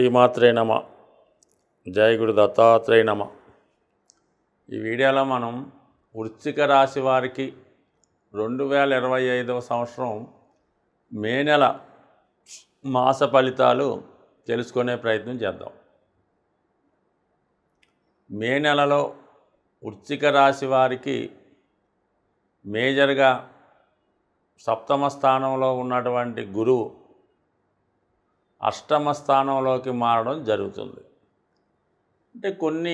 శ్రీమాత్రే నమ. జయ గురు దత్తాత్రేయ నమ. ఈ వీడియోలో మనం వృశ్చిక రాశి వారికి 2025వ సంవత్సరం మే నెల మాస ఫలితాలు తెలుసుకునే ప్రయత్నం చేద్దాం. మే నెలలో వృశ్చిక రాశి వారికి మేజర్గా సప్తమ స్థానంలో ఉన్నటువంటి గురువు అష్టమ స్థానంలోకి మారడం జరుగుతుంది. అంటే కొన్ని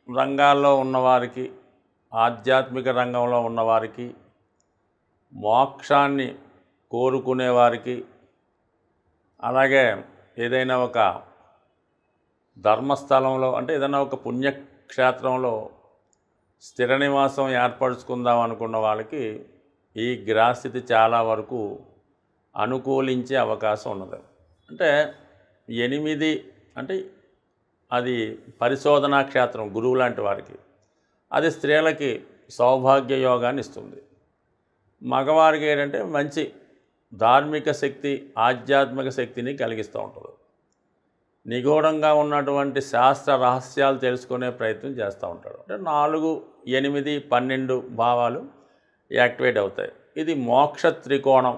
రంగాల్లో ఉన్నవారికి, ఆధ్యాత్మిక రంగంలో ఉన్నవారికి, మోక్షాన్ని కోరుకునేవారికి, అలాగే ఏదైనా ఒక ధర్మస్థలంలో అంటే ఏదైనా ఒక పుణ్యక్షేత్రంలో స్థిర నివాసం ఏర్పరచుకుందాం అనుకున్న వాళ్ళకి ఈ గ్రహస్థితి చాలా వరకు అనుకూలించే అవకాశం ఉన్నది. అంటే 8 అంటే అది పరిశోధనా క్షేత్రం గురువు లాంటి వారికి. అది స్త్రీలకి సౌభాగ్య యోగాన్ని ఇస్తుంది. మగవారికి ఏంటంటే మంచి ధార్మిక శక్తి, ఆధ్యాత్మిక శక్తిని కలిగిస్తూ ఉంటుంది. నిగూఢంగా ఉన్నటువంటి శాస్త్ర రహస్యాలు తెలుసుకునే ప్రయత్నం చేస్తూ ఉంటాడు. అంటే 4, 8, 12 భావాలు యాక్టివేట్ అవుతాయి. ఇది మోక్ష త్రికోణం.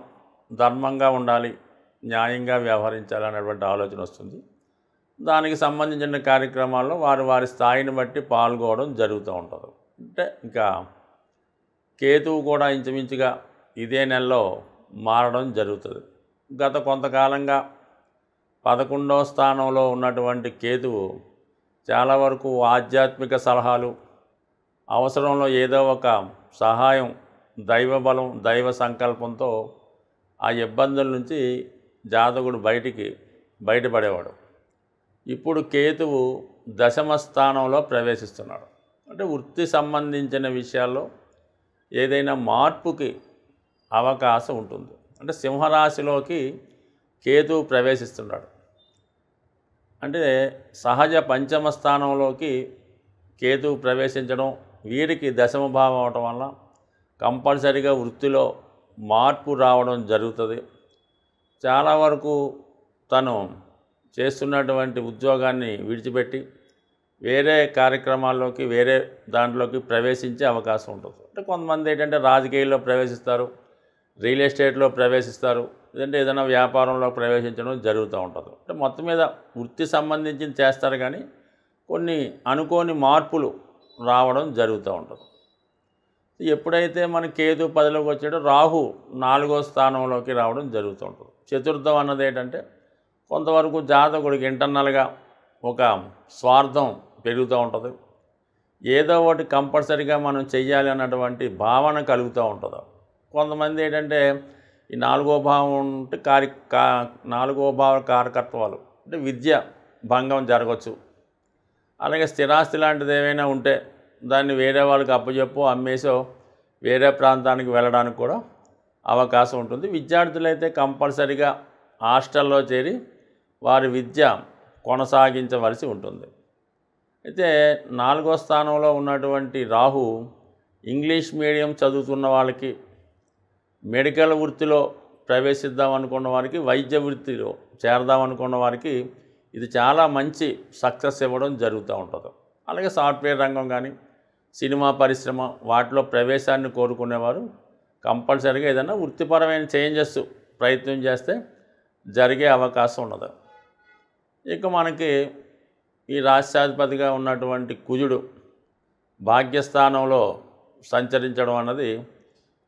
ధర్మంగా ఉండాలి, న్యాయంగా వ్యవహరించాలనేటువంటి ఆలోచన వస్తుంది. దానికి సంబంధించిన కార్యక్రమాల్లో వారి స్థాయిని బట్టి పాల్గొనడం జరుగుతూ ఉంటుంది. అంటే ఇంకా కేతువు కూడా ఇంచుమించుగా ఇదే నెలలో మారడం జరుగుతుంది. గత కొంతకాలంగా 11వ స్థానంలో ఉన్నటువంటి కేతువు చాలా వరకు ఆధ్యాత్మిక సలహాలు, అవసరంలో ఏదో ఒక సహాయం, దైవబలం, దైవ సంకల్పంతో ఆ ఇబ్బందుల నుంచి జాతకుడు బయటపడేవాడు. ఇప్పుడు కేతువు దశమ స్థానంలో ప్రవేశిస్తున్నాడు. అంటే వృత్తి సంబంధించిన విషయాల్లో ఏదైనా మార్పుకి అవకాశం ఉంటుంది. అంటే సింహరాశిలోకి కేతువు ప్రవేశిస్తున్నాడు. అంటే సహజ పంచమ స్థానంలోకి కేతువు ప్రవేశించడం, వీరికి దశమ భావం అవటం వల్ల కంపల్సరీగా వృత్తిలో మార్పు రావడం జరుగుతుంది. చాలా వరకు తను చేస్తున్నటువంటి ఉద్యోగాన్ని విడిచిపెట్టి వేరే కార్యక్రమాల్లోకి, వేరే దాంట్లోకి ప్రవేశించే అవకాశం ఉంటుంది. అంటే కొంతమంది ఏంటంటే రాజకీయాల్లో ప్రవేశిస్తారు, రియల్ ఎస్టేట్లో ప్రవేశిస్తారు, లేదంటే ఏదైనా వ్యాపారంలో ప్రవేశించడం జరుగుతూ ఉంటుంది. అంటే మొత్తం మీద వృత్తి సంబంధించింది చేస్తారు, కానీ కొన్ని అనుకోని మార్పులు రావడం జరుగుతూ ఉంటుంది. ఎప్పుడైతే మన కేతు 10లోకి వచ్చాడో రాహు 4వ స్థానంలోకి రావడం జరుగుతూ ఉంటుంది. చతుర్థం అన్నది ఏంటంటే కొంతవరకు జాతకుడికి ఇంటర్నల్గా ఒక స్వార్థం పెరుగుతూ ఉంటుంది. ఏదో ఒకటి కంపల్సరీగా మనం చెయ్యాలి అన్నటువంటి భావన కలుగుతూ ఉంటుంది. కొంతమంది ఏంటంటే ఈ 4వ భావం ఉంటే 4వ భావ కారకత్వాలు అంటే విద్య భంగం జరగవచ్చు. అలాగే స్థిరాస్తి లాంటిది ఏమైనా ఉంటే దాన్ని వేరే వాళ్ళకి అప్పచెప్పో, అమ్మేసో వేరే ప్రాంతానికి వెళ్ళడానికి కూడా అవకాశం ఉంటుంది. విద్యార్థులైతే కంపల్సరీగా హాస్టల్లో చేరి వారి విద్య కొనసాగించవలసి ఉంటుంది. అయితే 4వ స్థానంలో ఉన్నటువంటి రాహు ఇంగ్లీష్ మీడియం చదువుతున్న వాళ్ళకి, మెడికల్ వృత్తిలో ప్రవేశిద్దాం అనుకున్న వారికి, వైద్య వృత్తిలో చేరదాం అనుకున్న వారికి ఇది చాలా మంచి సక్సెస్ ఇవ్వడం జరుగుతూ ఉంటుంది. అలాగే సాఫ్ట్వేర్ రంగం కానీ, సినిమా పరిశ్రమ వాటిలో ప్రవేశాన్ని కోరుకునేవారు కంపల్సరీగా ఏదైనా వృత్తిపరమైన చేంజెస్ ప్రయత్నం చేస్తే జరిగే అవకాశం ఉన్నది. ఇక మనకి ఈ రాష్ట్రాధిపతిగా ఉన్నటువంటి కుజుడు భాగ్యస్థానంలో సంచరించడం అన్నది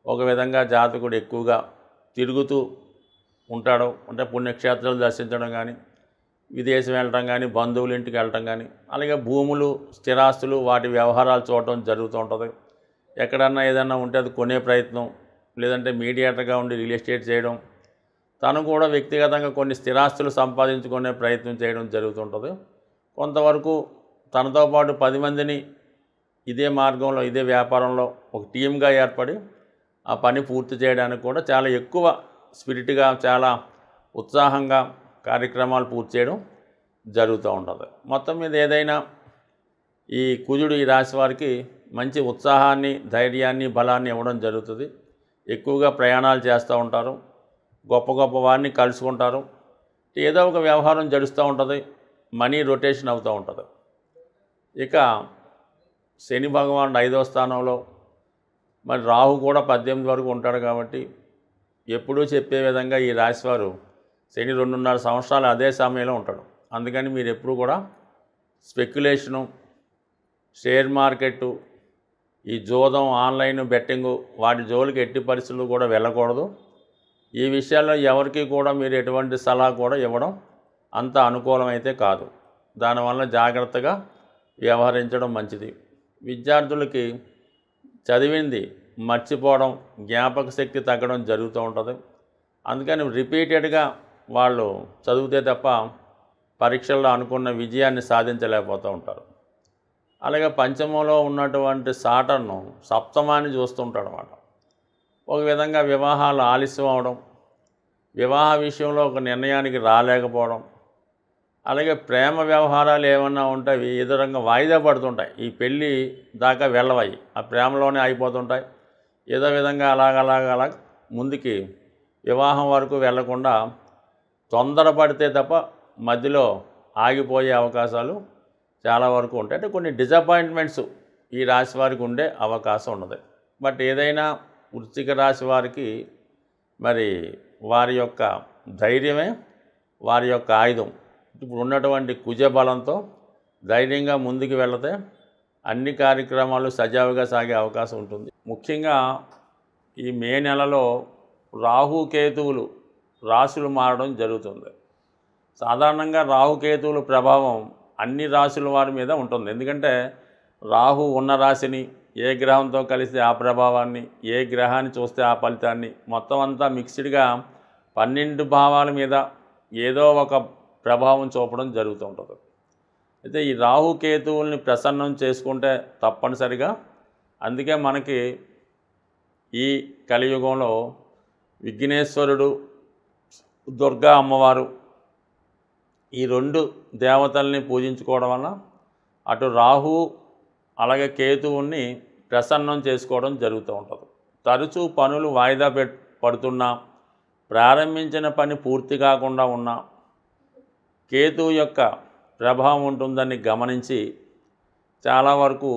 ఒక విధంగా జాతకుడు ఎక్కువగా తిరుగుతూ ఉంటాడు. అంటే పుణ్యక్షేత్రాలు దర్శించడం కానీ, విదేశం వెళ్ళటం కానీ, బంధువుల ఇంటికి వెళ్ళటం కానీ, అలాగే భూములు, స్థిరాస్తులు వాటి వ్యవహారాలు చూడటం జరుగుతూ ఉంటుంది. ఎక్కడన్నా ఏదన్నా ఉంటే అది కొనే ప్రయత్నం, లేదంటే మీడియేటర్గా ఉండి రియల్ ఎస్టేట్ చేయడం, తను కూడా వ్యక్తిగతంగా కొన్ని స్థిరాస్తులు సంపాదించుకునే ప్రయత్నం చేయడం జరుగుతుంటుంది. కొంతవరకు తనతో పాటు 10 మందిని ఇదే మార్గంలో, ఇదే వ్యాపారంలో ఒక టీమ్గా ఏర్పడి ఆ పని పూర్తి చేయడానికి కూడా చాలా ఎక్కువ స్పిరిట్గా, చాలా ఉత్సాహంగా కార్యక్రమాలు పూర్తి చేయడం జరుగుతూ ఉంటుంది. మొత్తం మీద ఏదైనా ఈ కుజుడు ఈ రాశి వారికి మంచి ఉత్సాహాన్ని, ధైర్యాన్ని, బలాన్ని ఇవ్వడం జరుగుతుంది. ఎక్కువగా ప్రయాణాలు చేస్తూ ఉంటారు, గొప్ప గొప్ప వారిని కలుసుకుంటారు, ఏదో ఒక వ్యవహారం జరుగుతూ ఉంటుంది. మనీ రొటేషన్ అవుతూ ఉంటుంది. ఇక శని భగవానుడు 5వ స్థానంలో, మరి రాహు కూడా 18 వరకు ఉంటాడు కాబట్టి ఎప్పుడూ చెప్పే విధంగా ఈ రాశివారు శని 2.5 సంవత్సరాలు అదే సమయంలో ఉంటాడు. అందుకని మీరు ఎప్పుడు కూడా స్పెక్యులేషను, షేర్ మార్కెట్టు, ఈ జూదం, ఆన్లైన్ బెట్టింగు వాటి జోలికి ఎట్టి పరిస్థితులు కూడా వెళ్ళకూడదు. ఈ విషయాల్లో ఎవరికి కూడా మీరు ఎటువంటి సలహా కూడా ఇవ్వడం అంత అనుకూలమైతే కాదు. దానివల్ల జాగ్రత్తగా వ్యవహరించడం మంచిది. విద్యార్థులకి చదివింది మర్చిపోవడం, జ్ఞాపక శక్తి తగ్గడం జరుగుతూ ఉంటుంది. అందుకని రిపీటెడ్గా వాళ్ళు చదివితే తప్ప పరీక్షల్లో అనుకున్న విజయాన్ని సాధించలేకపోతూ ఉంటారు. అలాగే పంచమంలో ఉన్నటువంటి సాటర్ను సప్తమాన్ని చూస్తుంటాడు అన్నమాట. ఒక విధంగా వివాహాలు ఆలస్యం అవడం, వివాహ విషయంలో ఒక నిర్ణయానికి రాలేకపోవడం, అలాగే ప్రేమ వ్యవహారాలు ఏమన్నా ఉంటాయి ఏదో రకంగా వాయిదా పడుతుంటాయి. ఈ పెళ్ళి దాకా వెళ్ళవయి, ఆ ప్రేమలోనే అయిపోతుంటాయి. ఏదో విధంగా అలాగ ముందుకి వివాహం వరకు వెళ్లకుండా తొందరపడితే తప్ప మధ్యలో ఆగిపోయే అవకాశాలు చాలా వరకు ఉంటాయి. అంటే కొన్ని డిసప్పాయింట్మెంట్స్ ఈ రాశి వారికి ఉండే అవకాశం ఉన్నది. బట్ ఏదైనా వృశ్చిక రాశి వారికి మరి వారి యొక్క ధైర్యమే వారి యొక్క ఆయుధం. ఇప్పుడు ఉన్నటువంటి కుజ బలంతో ధైర్యంగా ముందుకు వెళితే అన్ని కార్యక్రమాలు సజావుగా సాగే అవకాశం ఉంటుంది. ముఖ్యంగా ఈ మే నెలలో రాహుకేతువులు రాశులు మారడం జరుగుతుంది. సాధారణంగా రాహుకేతువుల ప్రభావం అన్ని రాశుల వారి మీద ఉంటుంది. ఎందుకంటే రాహు ఉన్న రాశిని ఏ గ్రహంతో కలిస్తే ఆ ప్రభావాన్ని, ఏ గ్రహాన్ని చూస్తే ఆ ఫలితాన్ని మొత్తం అంతా మిక్స్డ్గా 12 భావాల మీద ఏదో ఒక ప్రభావం చూపడం జరుగుతూ ఉంటుంది. అయితే ఈ రాహుకేతువుల్ని ప్రసన్నం చేసుకుంటే తప్పనిసరిగా, అందుకే మనకి ఈ కలియుగంలో విఘ్నేశ్వరుడు, దుర్గా అమ్మవారు ఈ 2 దేవతల్ని పూజించుకోవడం వల్ల అటు రాహు అలాగే కేతువుని ప్రసన్నం చేసుకోవడం జరుగుతూ ఉంటుంది. తరచూ పనులు వాయిదా పడుతున్నా, ప్రారంభించిన పని పూర్తి కాకుండా ఉన్నా కేతువు యొక్క ప్రభావం ఉంటుందని గమనించి చాలా వరకు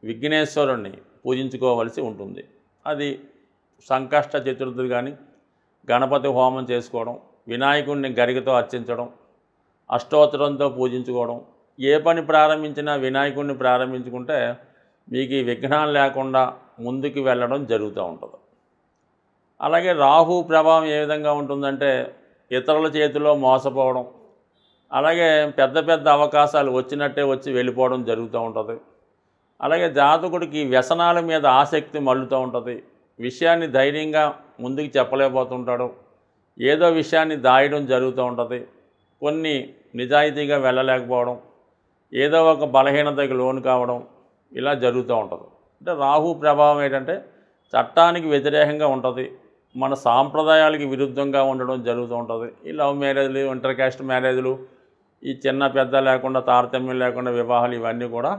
విఘ్నేశ్వరుణ్ణి పూజించుకోవలసి ఉంటుంది. అది సంకష్ట చతుర్థి కానీ, గణపతి హోమం చేసుకోవడం, వినాయకుడిని గరికతో అర్చించడం, అష్టోత్తరంతో పూజించుకోవడం. ఏ పని ప్రారంభించినా వినాయకుడిని ప్రారంభించుకుంటే మీకు ఈ విఘ్నాలు లేకుండా ముందుకు వెళ్ళడం జరుగుతూ ఉంటుంది. అలాగే రాహు ప్రభావం ఏ విధంగా ఉంటుందంటే ఇతరుల చేతిలో మోసపోవడం, అలాగే పెద్ద పెద్ద అవకాశాలు వచ్చినట్టే వచ్చి వెళ్ళిపోవడం జరుగుతూ ఉంటుంది. అలాగే జాతకుడికి వ్యసనాల మీద ఆసక్తి మళ్ళుతూ ఉంటుంది. విషయాన్ని ధైర్యంగా ముందుకు చెప్పలేకపోతుంటాడు, ఏదో విషయాన్ని దాయడం జరుగుతూ ఉంటుంది. కొన్ని నిజాయితీగా వెళ్ళలేకపోవడం, ఏదో ఒక బలహీనతకి లోను కావడం, ఇలా జరుగుతూ ఉంటుంది. అంటే రాహు ప్రభావం ఏంటంటే చట్టానికి వ్యతిరేకంగా ఉంటుంది, మన సాంప్రదాయాలకి విరుద్ధంగా ఉండడం జరుగుతూ ఉంటుంది. ఈ లవ్ మ్యారేజ్లు, ఇంటర్ క్యాస్ట్ మ్యారేజ్లు, ఈ చిన్న పెద్ద లేకుండా తారతమ్యం లేకుండా వివాహాలు, ఇవన్నీ కూడా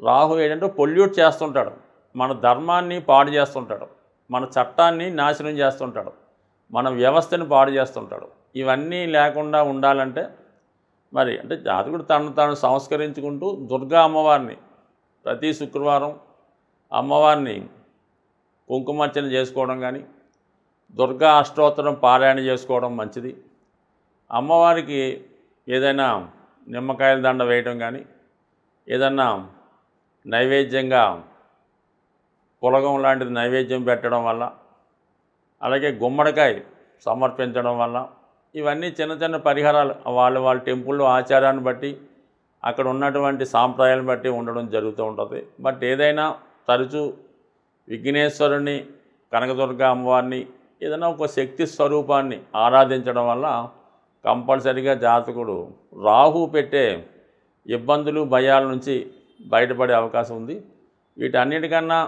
రాహు ఏంటంటే పొల్యూట్ చేస్తుంటాడు, మన ధర్మాన్ని పాడు చేస్తుంటాడు, మన చట్టాన్ని నాశనం చేస్తుంటాడు, మన వ్యవస్థని పాడు చేస్తుంటాడు. ఇవన్నీ లేకుండా ఉండాలంటే మరి అంటే జాతకుడు తాను సంస్కరించుకుంటూ దుర్గా అమ్మవారిని ప్రతి శుక్రవారం అమ్మవారిని కుంకుమార్చన చేసుకోవడం కానీ, దుర్గా అష్టోత్తరం పారాయణ చేసుకోవడం మంచిది. అమ్మవారికి ఏదైనా నిమ్మకాయల దండ వేయడం కానీ, ఏదన్నా నైవేద్యంగా పులగం లాంటిది నైవేద్యం పెట్టడం వల్ల, అలాగే గుమ్మడికాయ సమర్పించడం వల్ల, ఇవన్నీ చిన్న చిన్న పరిహారాలు వాళ్ళ టెంపుల్లో ఆచారాన్ని బట్టి, అక్కడ ఉన్నటువంటి సాంప్రదాయాలను బట్టి ఉండడం జరుగుతూ ఉంటుంది. బట్ ఏదైనా తరచూ విఘ్నేశ్వరుని, కనకదుర్గ అమ్మవారిని, ఏదైనా ఒక శక్తి స్వరూపాన్ని ఆరాధించడం వల్ల కంపల్సరిగా జాతకుడు రాహు పెట్టే ఇబ్బందులు, భయాల నుంచి బయటపడే అవకాశం ఉంది. వీటన్నిటికన్నా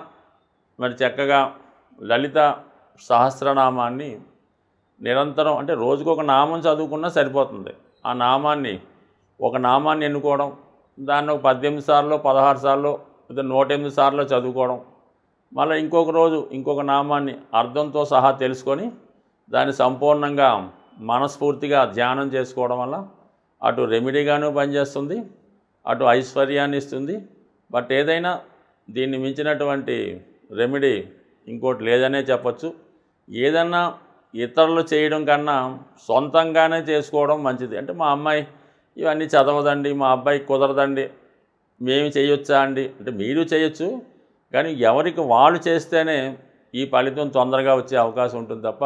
మరి చక్కగా లలిత సహస్రనామాన్ని నిరంతరం, అంటే రోజుకొక నామం చదువుకున్నా సరిపోతుంది. ఆ నామాన్ని, ఒక నామాన్ని ఎన్నుకోవడం, దాన్ని ఒక 18 సార్లు, 16 సార్లు, లేదా 108 సార్లు చదువుకోవడం, మళ్ళీ ఇంకొక రోజు ఇంకొక నామాన్ని అర్థంతో సహా తెలుసుకొని దాన్ని సంపూర్ణంగా మనస్ఫూర్తిగా ధ్యానం చేసుకోవడం వల్ల అటు రెమెడీగాను పనిచేస్తుంది, అటు ఐశ్వర్యాన్ని ఇస్తుంది. బట్ ఏదైనా దీన్ని మించినటువంటి రెమెడీ ఇంకోటి లేదనే చెప్పచ్చు. ఏదన్నా ఇతరులు చేయడం కన్నా సొంతంగానే చేసుకోవడం మంచిది. అంటే మా అమ్మాయి ఇవన్నీ చదవదండి, మా అబ్బాయికి కుదరదండి, మేము చేయొచ్చా అండి అంటే మీరు చేయొచ్చు, కానీ ఎవరికి వాళ్ళు చేస్తేనే ఈ ఫలితం తొందరగా వచ్చే అవకాశం ఉంటుంది తప్ప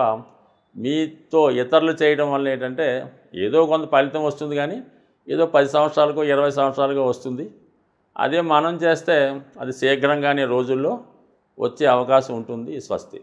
మీతో ఇతరులు చేయడం వల్ల ఏంటంటే ఏదో కొంత ఫలితం వస్తుంది, కానీ ఏదో 10 సంవత్సరాలకో 20 సంవత్సరాలకో వస్తుంది. అదే మనం చేస్తే అది శీఘ్రంగానే రోజుల్లో వచ్చే అవకాశం ఉంటుంది. స్వస్తి.